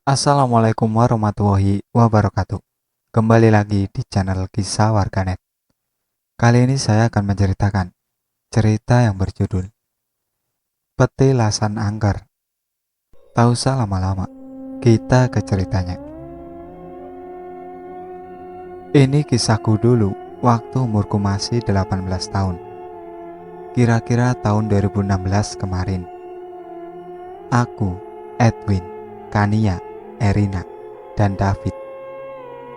Assalamualaikum warahmatullahi wabarakatuh. Kembali lagi di channel Kisah Warganet. Kali ini saya akan menceritakan cerita yang berjudul Petilasan Angker. Tak usah lama-lama, kita ke ceritanya. Ini kisahku dulu waktu umurku masih 18 tahun. Kira-kira tahun 2016 kemarin. Aku, Edwin, Kania, Erina, dan David,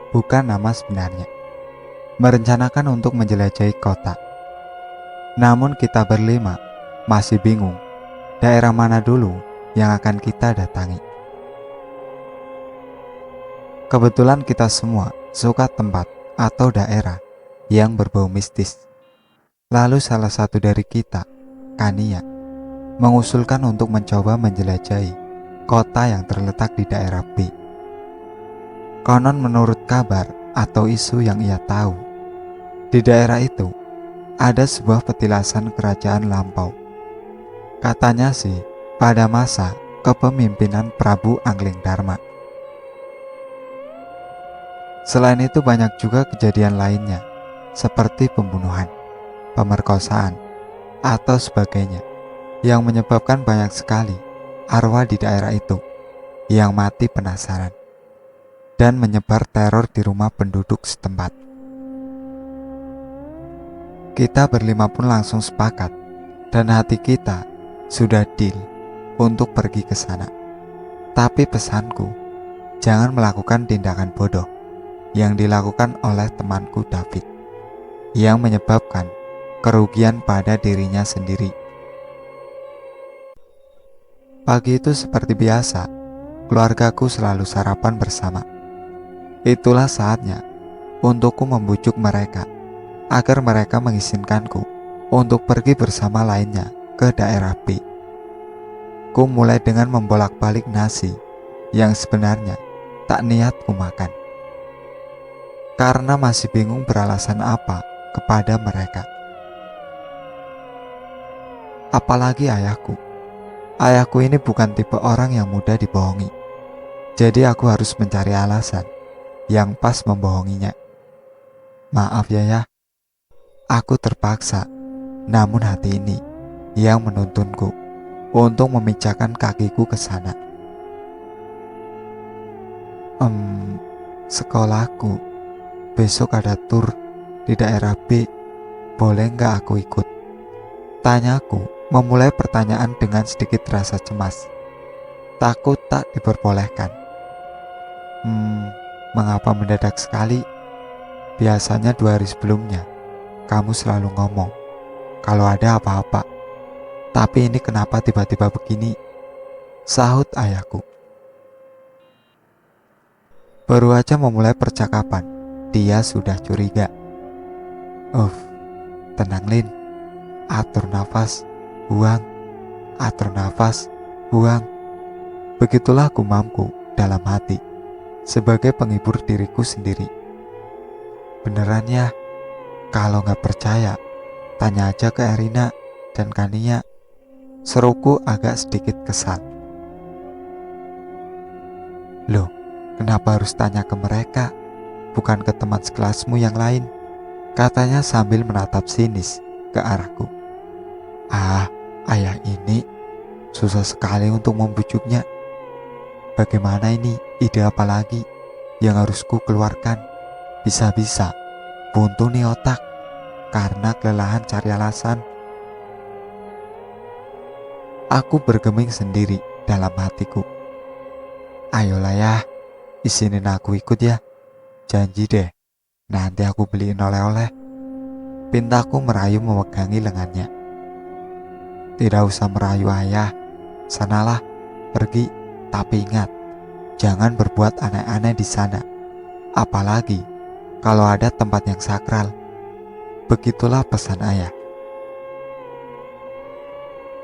bukan nama sebenarnya, merencanakan untuk menjelajahi kota. Namun kita berlima masih bingung daerah mana dulu yang akan kita datangi. Kebetulan kita semua suka tempat atau daerah yang berbau mistis. Lalu salah satu dari kita, Kania, mengusulkan untuk mencoba menjelajahi kota yang terletak di daerah B. Konon menurut kabar atau isu yang ia tahu, di daerah itu ada sebuah petilasan kerajaan lampau. Katanya sih pada masa kepemimpinan Prabu Anglingdarma. Selain itu banyak juga kejadian lainnya, seperti pembunuhan, pemerkosaan, atau sebagainya, yang menyebabkan banyak sekali arwah di daerah itu yang mati penasaran dan menyebar teror di rumah penduduk setempat. Kita berlima pun langsung sepakat dan hati kita sudah deal untuk pergi ke sana. Tapi pesanku, jangan melakukan tindakan bodoh yang dilakukan oleh temanku David, yang menyebabkan kerugian pada dirinya sendiri. Pagi itu seperti biasa, keluargaku selalu sarapan bersama. Itulah saatnya untukku membujuk mereka agar mereka mengizinkanku untuk pergi bersama lainnya ke daerah B. Ku mulai dengan membolak-balik nasi yang sebenarnya tak niat ku makan, karena masih bingung beralasan apa kepada mereka. Apalagi ayahku. Ayahku ini bukan tipe orang yang mudah dibohongi. Jadi aku harus mencari alasan yang pas membohonginya. Maaf ya, aku terpaksa. Namun hati ini yang menuntunku untuk memijahkan kakiku ke sana. Sekolahku besok ada tur di daerah B, boleh nggak aku ikut? Tanyaku memulai pertanyaan dengan sedikit rasa cemas. Takut tak diperbolehkan. Mengapa mendadak sekali? Biasanya 2 hari sebelumnya kamu selalu ngomong kalau ada apa-apa. Tapi ini kenapa tiba-tiba begini? Sahut ayahku. Baru aja memulai percakapan, dia sudah curiga. Tenang Lin, atur nafas, buang, atur nafas, buang. Begitulah gumamku dalam hati, sebagai penghibur diriku sendiri. Beneran ya, kalau gak percaya, tanya aja ke Erina dan Kania. Seruku agak sedikit kesal. Loh, kenapa harus tanya ke mereka, bukan ke teman sekelasmu yang lain? Katanya sambil menatap sinis ke arahku. Ayah ini susah sekali untuk membujuknya. Bagaimana ini? Ide apa lagi yang harus ku keluarkan? Bisa-bisa buntu nih otak karena kelelahan cari alasan. Aku bergeming sendiri dalam hatiku. Ayolah ya, izinin aku ikut ya. Janji deh, nanti aku beliin oleh-oleh. Pintaku merayu memegangi lengannya. Tidak usah merayu ayah, sanalah, pergi. Tapi ingat, jangan berbuat aneh-aneh di sana. Apalagi kalau ada tempat yang sakral. Begitulah pesan ayah.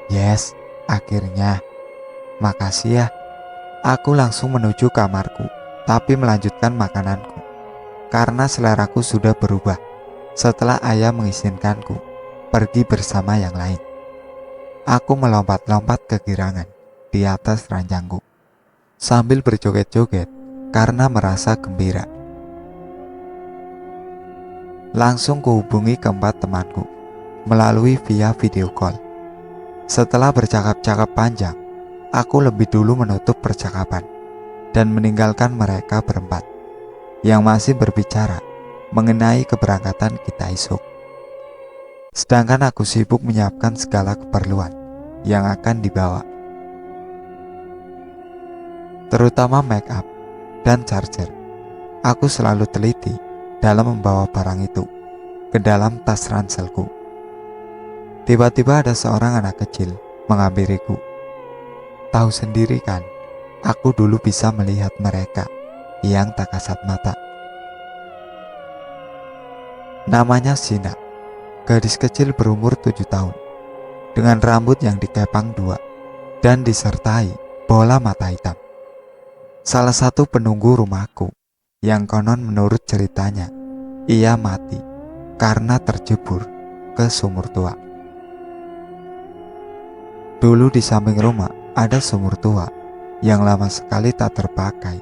Yes, akhirnya. Makasih ya. Aku langsung menuju kamarku, tapi melanjutkan makananku, karena seleraku sudah berubah setelah ayah mengizinkanku pergi bersama yang lain. Aku melompat-lompat kegirangan di atas ranjangku sambil berjoget-joget karena merasa gembira. Langsung kuhubungi keempat temanku melalui via video call. Setelah bercakap-cakap panjang, aku lebih dulu menutup percakapan dan meninggalkan mereka berempat yang masih berbicara mengenai keberangkatan kita esok. Sedangkan aku sibuk menyiapkan segala keperluan yang akan dibawa, terutama make up dan charger. Aku selalu teliti dalam membawa barang itu ke dalam tas ranselku. Tiba-tiba ada seorang anak kecil menghampiriku. Tahu sendiri kan, aku dulu bisa melihat mereka yang tak kasat mata. Namanya Sina, gadis kecil berumur 7 tahun, dengan rambut yang dikepang dua dan disertai bola mata hitam. Salah satu penunggu rumahku yang konon menurut ceritanya, ia mati karena terjebur ke sumur tua. Dulu di samping rumah ada sumur tua yang lama sekali tak terpakai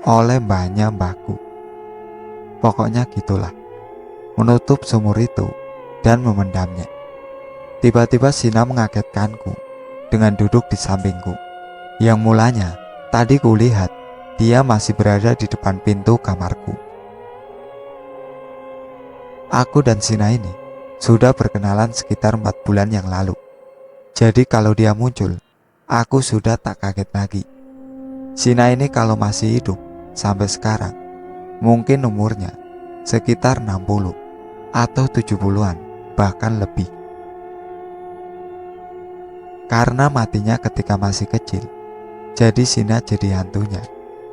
oleh mbahnya mbahku. Pokoknya gitulah, menutup sumur itu dan memendamnya. Tiba-tiba Sina mengagetkanku dengan duduk di sampingku, yang mulanya tadi kulihat dia masih berada di depan pintu kamarku. Aku dan Sina ini sudah berkenalan sekitar 4 bulan yang lalu. Jadi kalau dia muncul, aku sudah tak kaget lagi. Sina ini kalau masih hidup sampai sekarang, mungkin umurnya sekitar 60 atau 70-an, bahkan lebih. Karena matinya ketika masih kecil, jadi Sina jadi hantunya,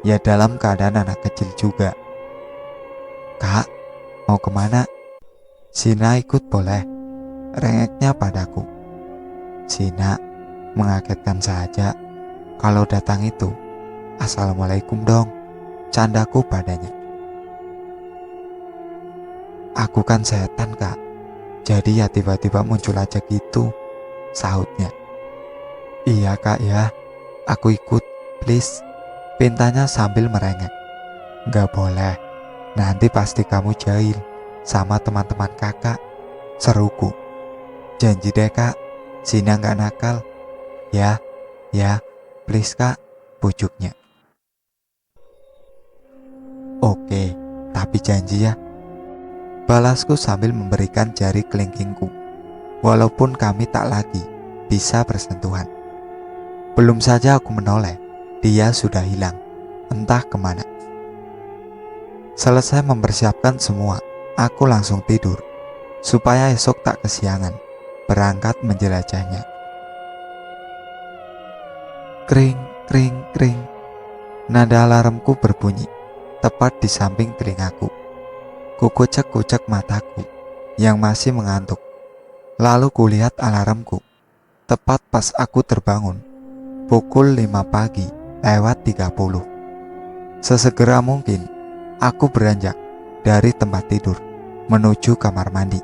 ya dalam keadaan anak kecil juga. "Kak, mau kemana?" "Sina ikut boleh," rengeknya padaku. Sina mengagetkan saja. Kalau datang itu, "Assalamualaikum dong," candaku padanya. "Aku kan setan, Kak, jadi ya tiba-tiba muncul aja gitu," sahutnya. "Iya Kak ya, aku ikut, please," pintanya sambil merengek. "Gak boleh, nanti pasti kamu jahil sama teman-teman kakak," seruku. "Janji deh Kak, Sina gak nakal." Ya, please Kak," pujuknya. "Oke, tapi janji ya," balasku sambil memberikan jari kelingkingku, walaupun kami tak lagi bisa bersentuhan. Belum saja aku menoleh, dia sudah hilang, entah kemana. Selesai mempersiapkan semua, aku langsung tidur, supaya esok tak kesiangan berangkat menjelajahnya. Kring, kring, kring. Nada alarmku berbunyi tepat di samping telingaku. Kukucek-kucek mataku yang masih mengantuk. Lalu kulihat alarmku tepat pas aku terbangun, pukul 5 pagi lewat 30. Sesegera mungkin aku beranjak dari tempat tidur menuju kamar mandi.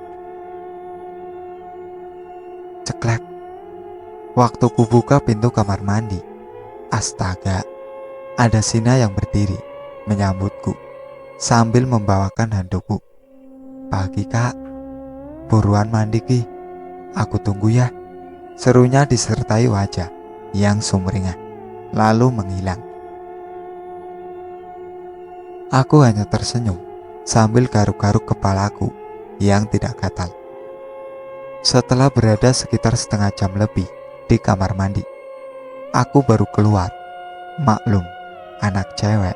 Ceklek. Waktu kubuka pintu kamar mandi, astaga, ada Sina yang berdiri menyambutku sambil membawakan handukku. "Pagi Kak, buruan mandi Ki, aku tunggu ya," serunya disertai wajah yang sumringah lalu menghilang. Aku hanya tersenyum sambil garuk-garuk kepalaku yang tidak gatal. Setelah berada sekitar setengah jam lebih di kamar mandi, aku baru keluar. Maklum, anak cewek,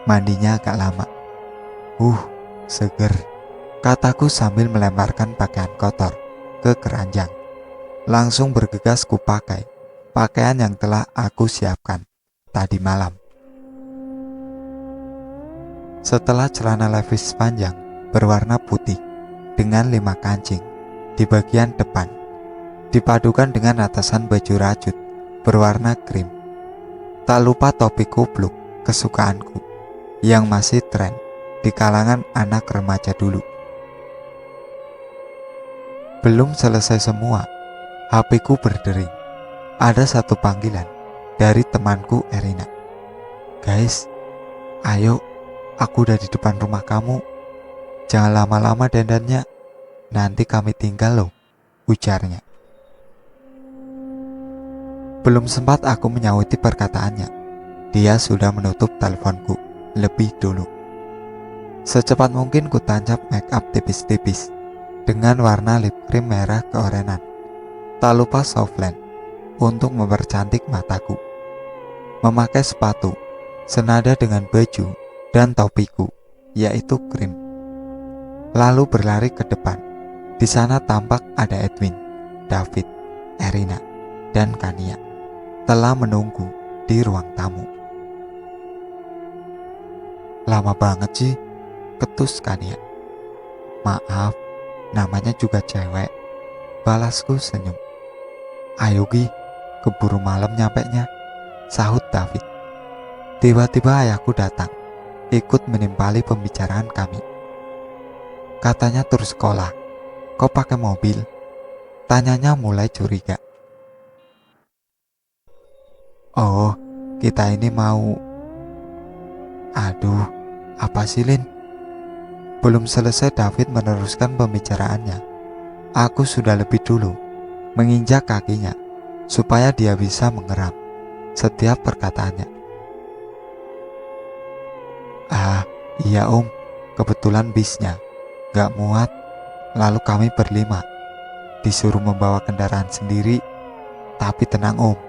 mandinya agak lama. Seger," kataku sambil melemparkan pakaian kotor ke keranjang. Langsung bergegas kupakai pakaian yang telah aku siapkan tadi malam. Setelah celana levis panjang berwarna putih dengan 5 kancing di bagian depan, dipadukan dengan atasan baju rajut berwarna krim. Tak lupa topi kupluk kesukaanku yang masih tren di kalangan anak remaja dulu. Belum selesai semua, HP-ku berdering. Ada satu panggilan dari temanku Erina. Guys, ayo, aku udah di depan rumah kamu. Jangan lama-lama dandannya, nanti kami tinggal loh, ujarnya. Belum sempat aku menyauti perkataannya, dia sudah menutup teleponku lebih dulu. Secepat mungkin ku tancap make up tipis-tipis dengan warna lip cream merah keorenan. Tak lupa softline untuk mempercantik mataku. Memakai sepatu senada dengan baju dan topiku, yaitu krim. Lalu berlari ke depan. Di sana tampak ada Edwin, David, Erina, dan Kania telah menunggu di ruang tamu. Lama banget sih, ketus Kania. Maaf, namanya juga cewek, balasku senyum. Ayo Gi, keburu malam nyampenya, sahut David. Tiba-tiba ayahku datang, ikut menimpali pembicaraan kami. Katanya tur sekolah, kok pakai mobil? Tanyanya mulai curiga. Oh, kita ini mau... Aduh, apa sih Lin? Belum selesai David meneruskan pembicaraannya, aku sudah lebih dulu menginjak kakinya supaya dia bisa mengeram setiap perkataannya. Ah, iya om, kebetulan bisnya gak muat, lalu kami berlima disuruh membawa kendaraan sendiri. Tapi tenang om,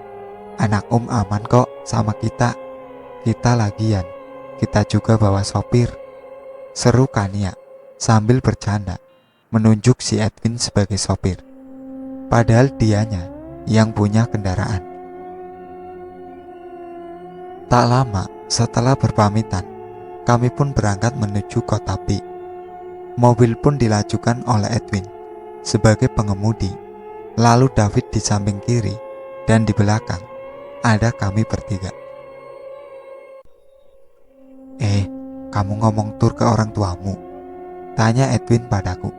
anak om aman kok sama kita. Kita lagian, kita juga bawa sopir, seru Kania sambil bercanda menunjuk si Edwin sebagai sopir, padahal dianya yang punya kendaraan. Tak lama setelah berpamitan, kami pun berangkat menuju kota B. Mobil pun dilajukan oleh Edwin sebagai pengemudi, lalu David di samping kiri, dan di belakang ada kami bertiga. Kamu ngomong tur ke orang tuamu? Tanya Edwin padaku.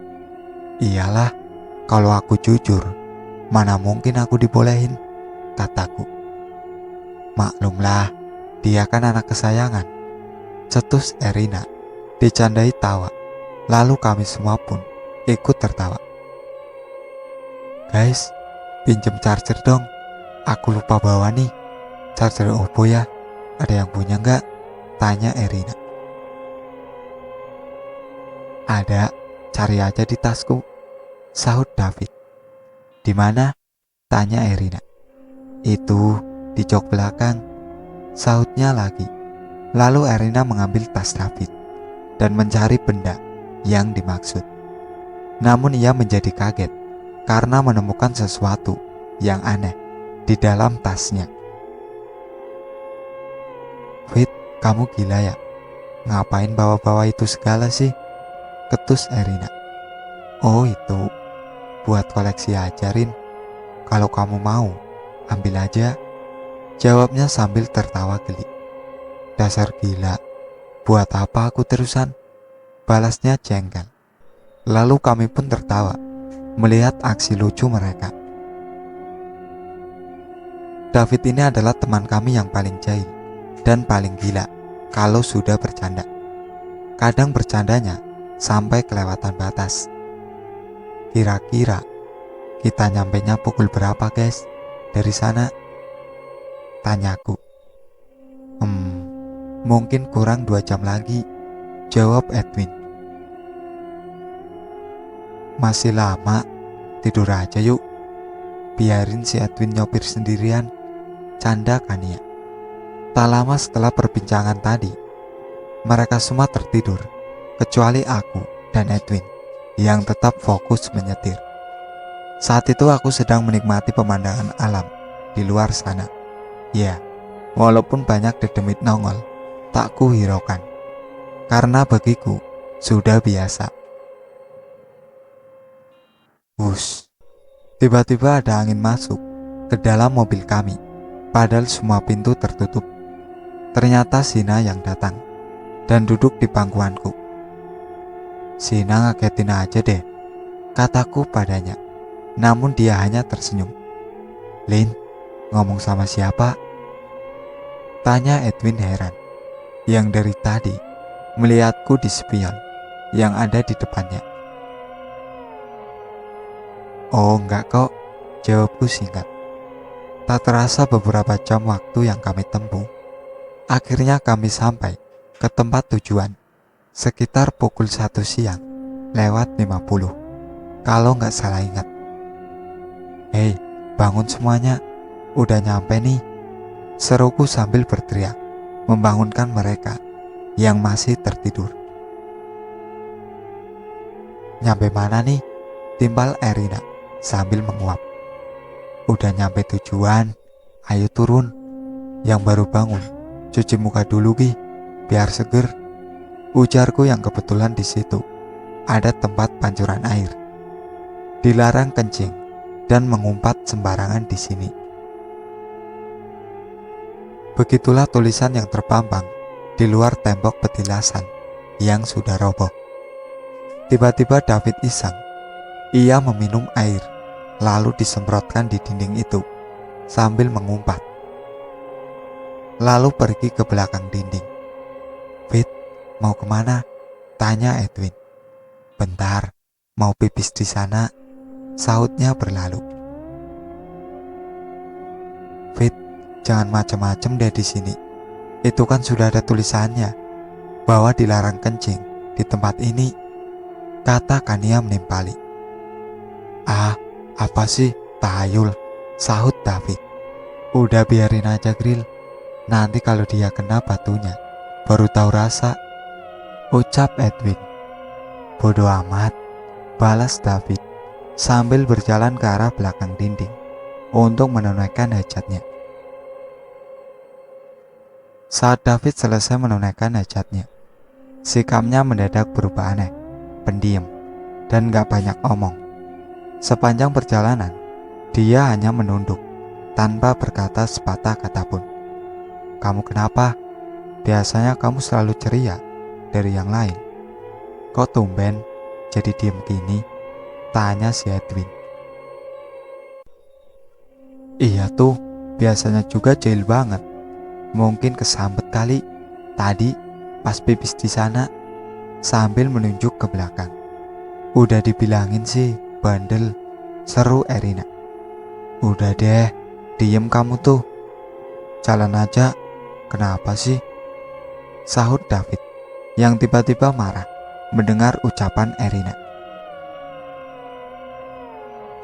Iyalah, kalau aku jujur, mana mungkin aku dibolehin, kataku. Maklumlah, dia kan anak kesayangan, cetus Erina, dicandai tawa. Lalu kami semua pun ikut tertawa. Guys, pinjem charger dong, aku lupa bawa nih. Charger Oppo ya, ada yang punya nggak? Tanya Erina. Ada, cari aja di tasku, sahut David. Di mana? Tanya Erina. Itu di jok belakang, sahutnya lagi. Lalu Erina mengambil tas David dan mencari benda yang dimaksud. Namun ia menjadi kaget karena menemukan sesuatu yang aneh di dalam tasnya. Fit, kamu gila ya? Ngapain bawa-bawa itu segala sih? Ketus Erina. Oh itu, buat koleksi aja Rin. Kalau kamu mau, ambil aja, jawabnya sambil tertawa geli. Dasar gila, buat apa aku terusan? Balasnya jengkel. Lalu kami pun tertawa melihat aksi lucu mereka. David ini adalah teman kami yang paling jahil dan paling gila kalau sudah bercanda. Kadang bercandanya sampai kelewatan batas. Kira-kira kita nyampenya pukul berapa guys dari sana? Tanyaku. Mungkin kurang 2 jam lagi, jawab Edwin. Masih lama, tidur aja yuk. Biarin si Edwin nyopir sendirian, canda Kania. Tak lama setelah perbincangan tadi, mereka semua tertidur, kecuali aku dan Edwin yang tetap fokus menyetir. Saat itu aku sedang menikmati pemandangan alam di luar sana. Ya, walaupun banyak dedemit nongol, tak kuhiraukan, karena bagiku sudah biasa. Wush, tiba-tiba ada angin masuk ke dalam mobil kami, padahal semua pintu tertutup. Ternyata Sina yang datang dan duduk di pangkuanku. Sina ngagetin aja deh, kataku padanya. Namun dia hanya tersenyum. Lin, ngomong sama siapa? Tanya Edwin heran. yang dari tadi melihatku di spion yang ada di depannya. Oh enggak kok, jawabku singkat. Tak terasa beberapa jam waktu yang kami tempuh, akhirnya kami sampai ke tempat tujuan sekitar pukul 1 siang lewat 50 kalau nggak salah ingat. Hei, bangun semuanya, udah nyampe nih, seruku sambil berteriak membangunkan mereka yang masih tertidur. Nyampe mana nih? Timpal Erina sambil menguap. Udah nyampe tujuan, ayo turun. Yang baru bangun, cuci muka dulu Gi, biar seger. Ujarku yang kebetulan di situ ada tempat pancuran air. Dilarang kencing dan mengumpat sembarangan di sini. Begitulah tulisan yang terpampang di luar tembok petilasan yang sudah roboh. Tiba-tiba David iseng. Ia meminum air, lalu disemprotkan di dinding itu sambil mengumpat. Lalu pergi ke belakang dinding. Fit, mau kemana? Tanya Edwin. Bentar, mau pipis di sana, sahutnya berlalu. Fit, jangan macem-macem deh di sini. Itu kan sudah ada tulisannya bahwa dilarang kencing di tempat ini, kata Kania menimpali. Ah, apa sih, tayul, sahut David. Udah biarin aja Grill, nanti kalau dia kena batunya baru tahu rasa, ucap Edwin. Bodoh amat, balas David sambil berjalan ke arah belakang dinding untuk menunaikan hajatnya. Saat David selesai menunaikan hajatnya, sikapnya mendadak berubah aneh, pendiam, dan gak banyak omong. Sepanjang perjalanan, dia hanya menunduk tanpa berkata sepatah kata pun. Kamu kenapa? Biasanya kamu selalu ceria dari yang lain. Kok tumben jadi diem gini? Tanya si Edwin. Iya tuh, biasanya juga jahil banget. Mungkin kesambet kali tadi pas pipis di sana, sambil menunjuk ke belakang. Udah dibilangin sih, bandel, seru Erina. Udah deh, diem kamu tuh. Jalan aja, kenapa sih? Sahut David yang tiba-tiba marah mendengar ucapan Erina.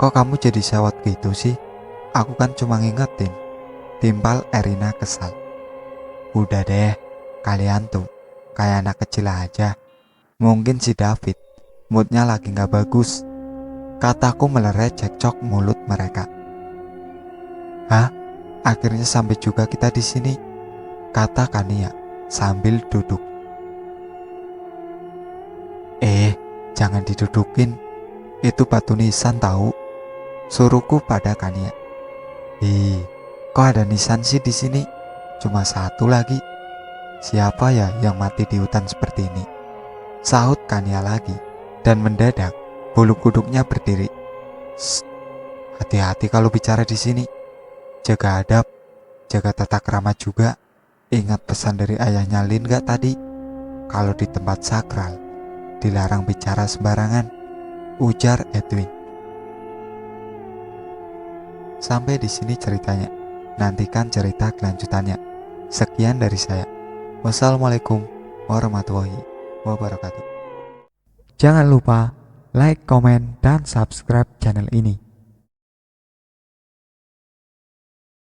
Kok kamu jadi sewot gitu sih? Aku kan cuma ngingetin, timpal Erina kesal. Udah deh, kalian tuh kayak anak kecil aja. Mungkin si David moodnya lagi gak bagus, kataku melerai cekcok mulut mereka. Hah? Akhirnya sampai juga kita di sini, kata Kania sambil duduk. Jangan didudukin, itu batu nisan tahu, suruhku pada Kania. Kok ada nisan sih di sini? Cuma satu lagi. Siapa ya yang mati di hutan seperti ini? Sahut Kania lagi, dan mendadak bulu kuduknya berdiri. Hati-hati kalau bicara di sini. Jaga adab, jaga tata krama juga. Ingat pesan dari ayahnya Lin gak tadi? Kalau di tempat sakral, dilarang bicara sembarangan, ujar Edwin. Sampai di sini ceritanya. Nantikan cerita kelanjutannya. Sekian dari saya. Wassalamualaikum warahmatullahi wabarakatuh. Jangan lupa like, komen, dan subscribe channel ini.